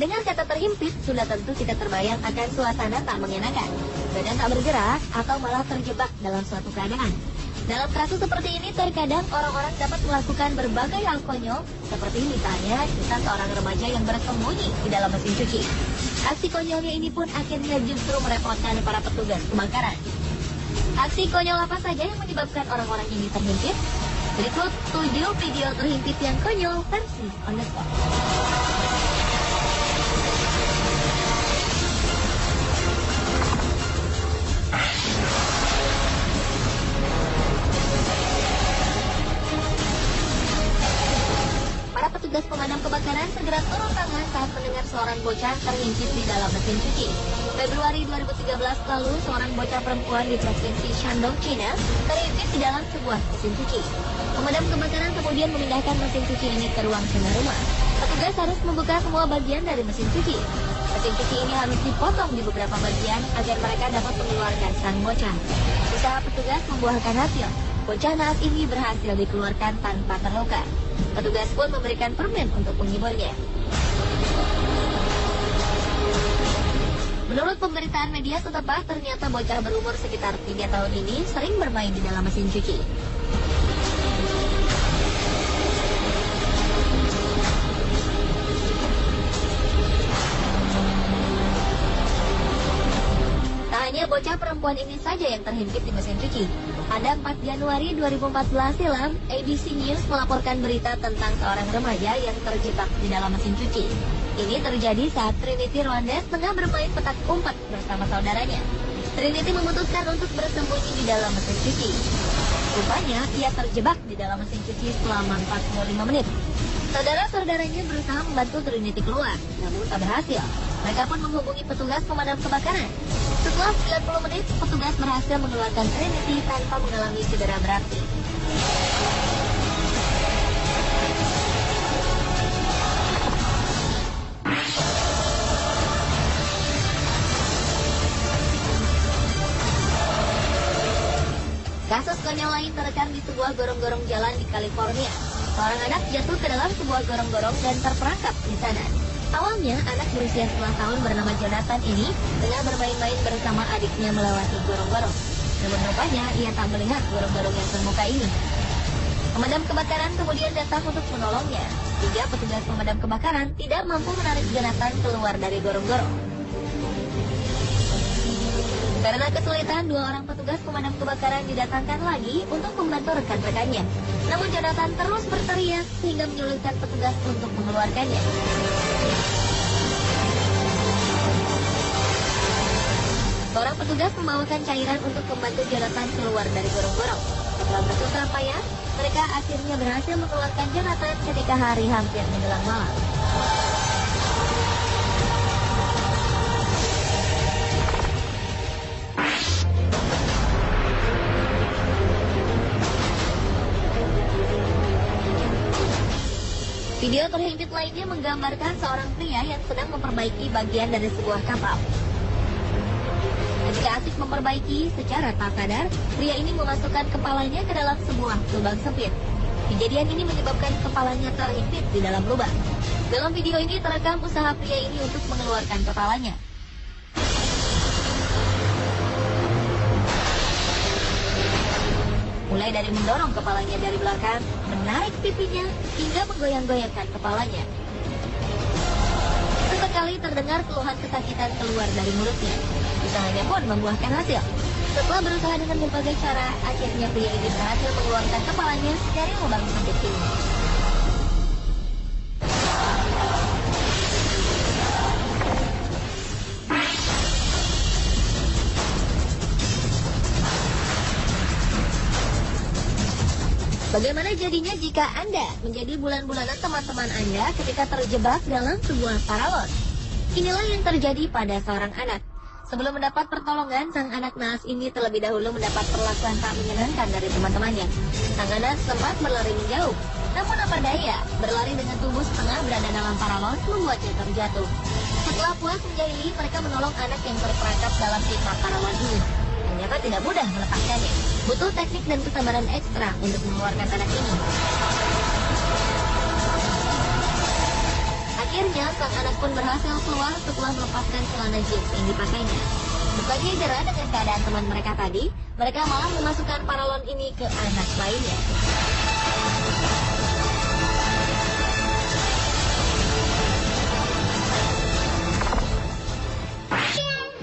Mendengar kata terhimpit, sudah tentu kita terbayang akan suasana tak mengenakan. Badan tak bergerak atau malah terjebak dalam suatu keadaan. Dalam kasus seperti ini, terkadang orang-orang dapat melakukan berbagai hal konyol, seperti misalnya kita seorang remaja yang bersembunyi di dalam mesin cuci. Aksi konyolnya ini pun akhirnya justru merepotkan para petugas kebakaran. Aksi konyol apa saja yang menyebabkan orang-orang ini terhimpit? Berikut 7 video terhimpit yang konyol versi on the spot. Para petugas pemadam kebakaran segera turun tangan saat mendengar seorang bocah terhimpit di dalam mesin cuci. Februari 2013 lalu, seorang bocah perempuan di provinsi Shandong, China, terhimpit di dalam sebuah mesin cuci. Pemadam kebakaran kemudian memindahkan mesin cuci ini ke ruang tengah rumah. Petugas harus membuka semua bagian dari mesin cuci. Mesin cuci ini harus dipotong di beberapa bagian agar mereka dapat mengeluarkan sang bocah. Usaha petugas membuahkan hasil. Bocah naas ini berhasil dikeluarkan tanpa terluka. Petugas pun memberikan permen untuk menghiburnya. Menurut pemberitaan media setempat, ternyata bocah berumur sekitar 3 tahun ini sering bermain di dalam mesin cuci. Tak hanya bocah perempuan ini saja yang terhimpit di mesin cuci. Pada 4 Januari 2014 silam, ABC News melaporkan berita tentang seorang remaja yang terjebak di dalam mesin cuci. Ini terjadi saat Trinity Rwandes tengah bermain petak umpet bersama saudaranya. Trinity memutuskan untuk bersembunyi di dalam mesin cuci. Rupanya, ia terjebak di dalam mesin cuci selama 45 menit. Saudara-saudaranya berusaha membantu Trinity keluar, namun tak berhasil. Mereka pun menghubungi petugas pemadam kebakaran. Setelah 90 menit, petugas berhasil mengeluarkan Trinity tanpa mengalami cedera berarti. Kasus konyol lain terekam di sebuah gorong-gorong jalan di California. Seorang anak jatuh ke dalam sebuah gorong-gorong dan terperangkap di sana. Awalnya, anak berusia 11 tahun bernama Jonathan ini tengah bermain-main bersama adiknya melewati gorong-gorong. Namun rupanya, ia tak melihat gorong-gorong yang terbuka ini. Pemadam kebakaran kemudian datang untuk menolongnya. Hingga petugas pemadam kebakaran tidak mampu menarik Jonathan keluar dari gorong-gorong. Karena kesulitan, 2 orang petugas pemadam kebakaran didatangkan lagi untuk membantu rekan-rekannya. Namun Jonathan terus berteriak sehingga menyulitkan petugas untuk mengeluarkannya. Seorang petugas membawakan cairan untuk membantu Jonathan keluar dari gorong-gorong. Setelah bersusah payah, mereka akhirnya berhasil mengeluarkan Jonathan ketika hari hampir menjelang malam. Video terhimpit lainnya menggambarkan seorang pria yang sedang memperbaiki bagian dari sebuah kapal. Ketika asik memperbaiki, secara tak sadar, pria ini memasukkan kepalanya ke dalam sebuah lubang sempit. Kejadian ini menyebabkan kepalanya terhimpit di dalam lubang. Dalam video ini terekam usaha pria ini untuk mengeluarkan kepalanya. Mulai dari mendorong kepalanya dari belakang, menarik pipinya, hingga menggoyang-goyangkan kepalanya. Sesekali terdengar keluhan kesakitan keluar dari mulutnya. Usahanya pun membuahkan hasil. Setelah berusaha dengan berbagai cara, akhirnya pria ini berhasil mengeluarkan kepalanya dari lubang sempit ini. Bagaimana jadinya jika Anda menjadi bulan-bulanan teman-teman Anda ketika terjebak dalam sebuah paralon? Inilah yang terjadi pada seorang anak. Sebelum mendapat pertolongan, sang anak naas ini terlebih dahulu mendapat perlakuan tak menyenangkan dari teman-temannya. Sang anak sempat berlari menjauh. Namun apa daya, berlari dengan tubuh setengah berada dalam paralon membuatnya terjatuh. Setelah puas menjahili, mereka menolong anak yang terperangkap dalam pipa paralon ini. Ternyata tidak mudah melepaskannya. Butuh teknik dan kesabaran ekstra untuk mengeluarkan anak ini. Akhirnya sang anak pun berhasil keluar setelah melepaskan celana jeans yang dipakainya. Bukannya heran dengan keadaan teman mereka tadi, mereka malah memasukkan paralon ini ke anak lainnya.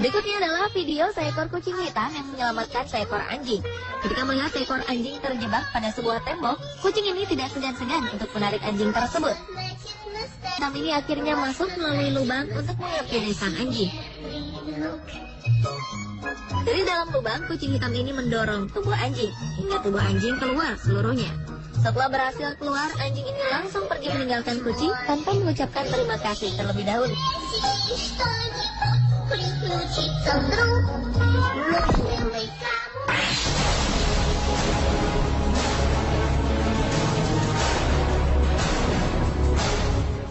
Berikutnya adalah video seekor kucing hitam yang menyelamatkan seekor anjing. Ketika melihat seekor anjing terjebak pada sebuah tembok, kucing ini tidak segan-segan untuk menarik anjing tersebut. Hitam ini akhirnya masuk melalui lubang untuk menghampiri sang anjing. Dari dalam lubang, kucing hitam ini mendorong tubuh anjing hingga tubuh anjing keluar seluruhnya. Setelah berhasil keluar, anjing ini langsung pergi meninggalkan kucing tanpa mengucapkan terima kasih terlebih dahulu.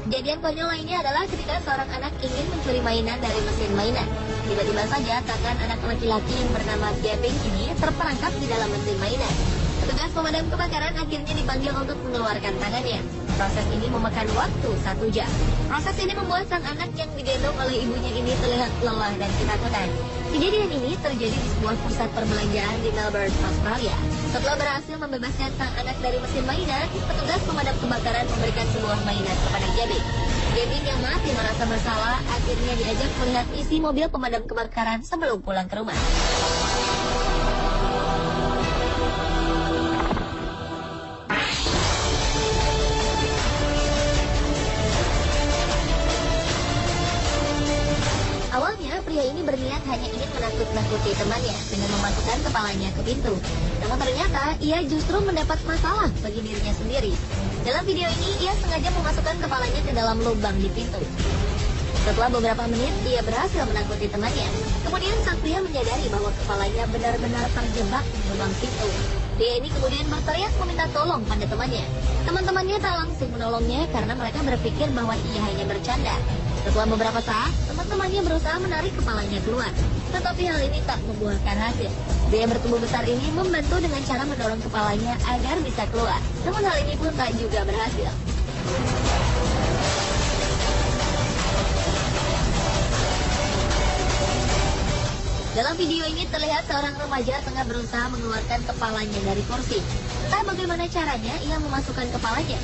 Kejadian konyol lainnya adalah ketika seorang anak ingin mencuri mainan dari mesin mainan. Tiba-tiba saja tangan anak laki-laki yang bernama Gavin ini terperangkap di dalam mesin mainan. Petugas pemadam kebakaran akhirnya dipanggil untuk mengeluarkan tangannya. Proses ini memakan waktu 1 jam. Proses ini membuat sang anak yang digendong oleh ibunya ini terlihat lelah dan ketakutan. Kejadian ini terjadi di sebuah pusat perbelanjaan di Melbourne, Australia. Setelah berhasil membebaskan sang anak dari mesin mainan, petugas pemadam kebakaran memberikan sebuah mainan kepada Gavin. Gavin yang masih merasa bersalah akhirnya diajak melihat isi mobil pemadam kebakaran sebelum pulang ke rumah. Awalnya, pria ini berniat hanya ingin menakut-nakuti temannya dengan memasukkan kepalanya ke pintu. Namun ternyata, ia justru mendapat masalah bagi dirinya sendiri. Dalam video ini, ia sengaja memasukkan kepalanya ke dalam lubang di pintu. Setelah beberapa menit, ia berhasil menakuti temannya. Kemudian sang pria menyadari bahwa kepalanya benar-benar terjebak di lubang pintu. Pria ini kemudian berteriak meminta tolong pada temannya. Teman-temannya tak langsung menolongnya karena mereka berpikir bahwa ia hanya bercanda. Setelah beberapa saat, teman-temannya berusaha menarik kepalanya keluar. Tetapi hal ini tak membuahkan hasil. Pria bertubuh besar ini membantu dengan cara mendorong kepalanya agar bisa keluar. Namun hal ini pun tak juga berhasil. Dalam video ini terlihat seorang remaja tengah berusaha mengeluarkan kepalanya dari kursi. Entah bagaimana caranya ia memasukkan kepalanya.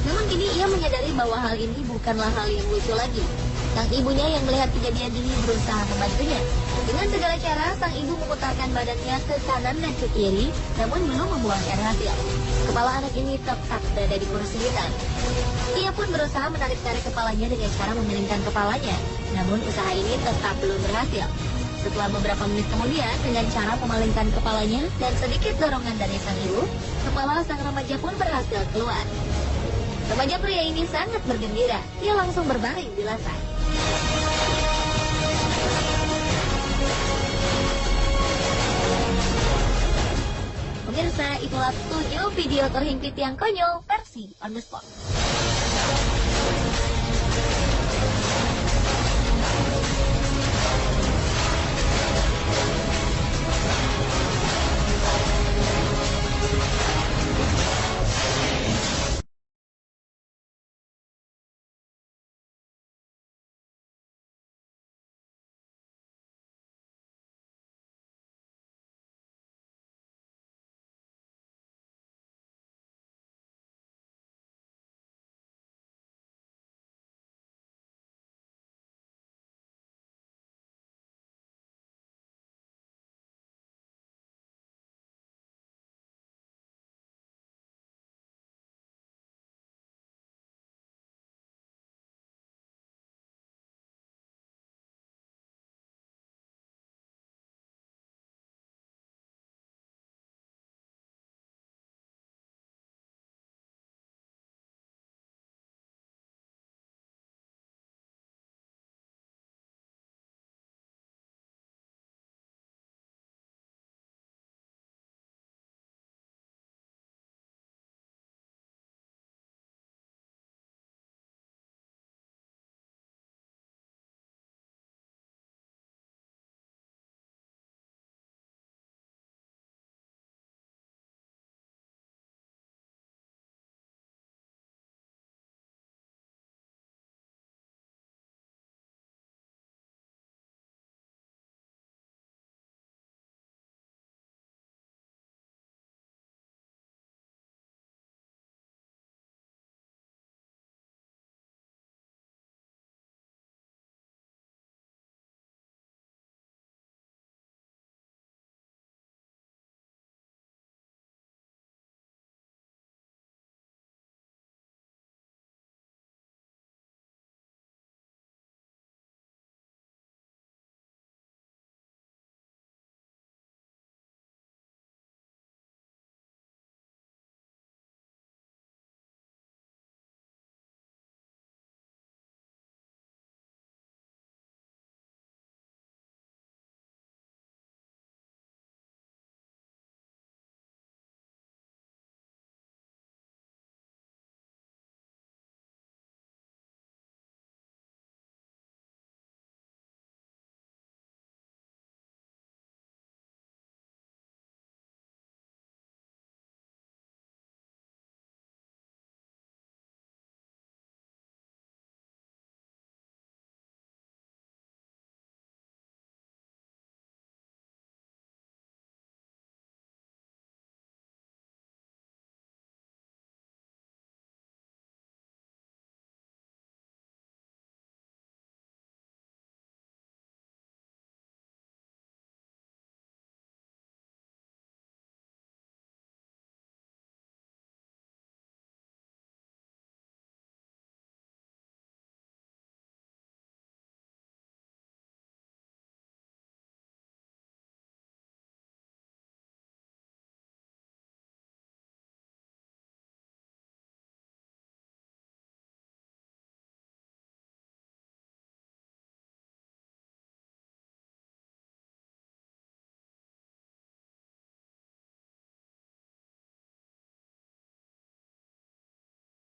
Namun kini ia menyadari bahwa hal ini bukanlah hal yang lucu lagi. Sang ibunya yang melihat kejadian ini berusaha membantunya. Dengan segala cara, sang ibu memutarkan badannya ke kanan dan ke kiri, namun belum membuahkan hasil. Kepala anak ini tetap berada di kursi hitam. Ia pun berusaha menarik-tarik kepalanya dengan cara memalingkan kepalanya. Namun usaha ini tetap belum berhasil. Setelah beberapa menit kemudian, dengan cara memalingkan kepalanya dan sedikit dorongan dari sang ibu, kepala sang remaja pun berhasil keluar. Remaja pria ini sangat bergembira. Ia langsung berbaring di lantai. Pemirsa, itulah 7 video terhimpit yang konyol versi On The Spot.